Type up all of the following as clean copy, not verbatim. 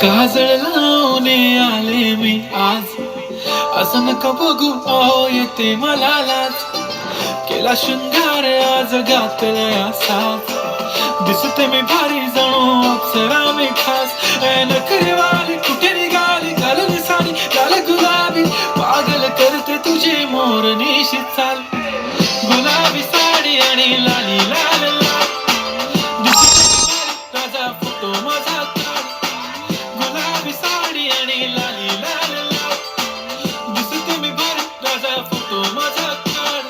काजळ लावून आले मी आज, असं नका बघू अहो येते मला लाज. केला शृंगार आज घातलाय असाच, दिसते मी भारी जणू अप्सरा मी खास. नखरेवाली कुठे निघाली घालून साडी लाल गुलाबी, पागल करते तुझी मोरनीशी चाल. गुलाबी साडी आणि लाली लाल लाल, दिसते मी भारी ताजा फोटो माझा काढ. गुलाबी साडी आणि लाली लाल लाल, दिसते मी भारी ताजा फोटो माझा काढ.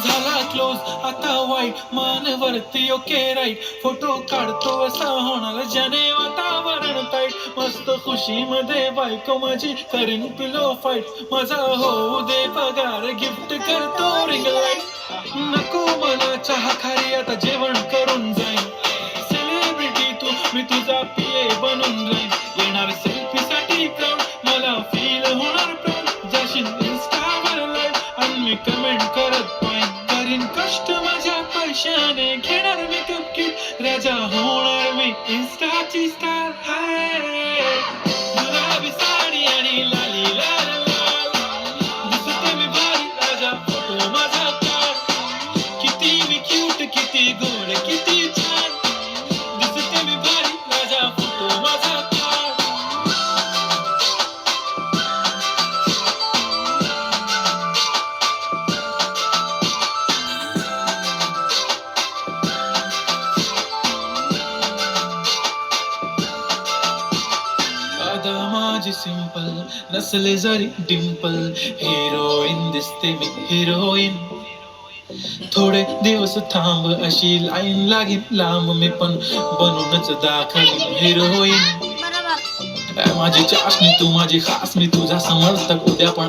झाला क्लोज आता वाईट, मानवरती ओके राईट. फोटो काढतो असा होणार ज्याने वातावरण टाईट. मस्त खुशी मध्ये बायको माझी करीन पिलो फाईट. माझा होऊ दे पगार गिफ्ट करतो रिंग लाईट. नको मला चहा खारी आता जेवण करून जाईन. सेलिब्रिटी तू मी तुझा पिये बनून राहीन. येणार सेल्फी साठी क्राऊड, मला फील होणार प्राऊड. जाशील इन्स्टावर लाईव्ह आणि मी कमेंट करत पाहिन. करीन कष्ट माझ्या पैशाने, घेणार मेकअप किट, राजा होणार मी इन्स्टाची स्टार. गुलाबी साडी आणि लाली लाल लाल, दिसते मी भारी राजा फोटो माझा काढ. किती मी क्यूट, किती गोड, किती छान, दिसते मी भारी राजा फोटो माझा काढ. अदा माझी सिंपल, नसले जरी डिंपल, हिरोईन दिसते मी हिरोईन. थोडे दिवस थांब अशी लाईन लागेल लांब, मी पण बनूनच दाखवीन हिरोईन. माझी चाशनी तू माझी खास, मी तुझा समर्थक उद्या पण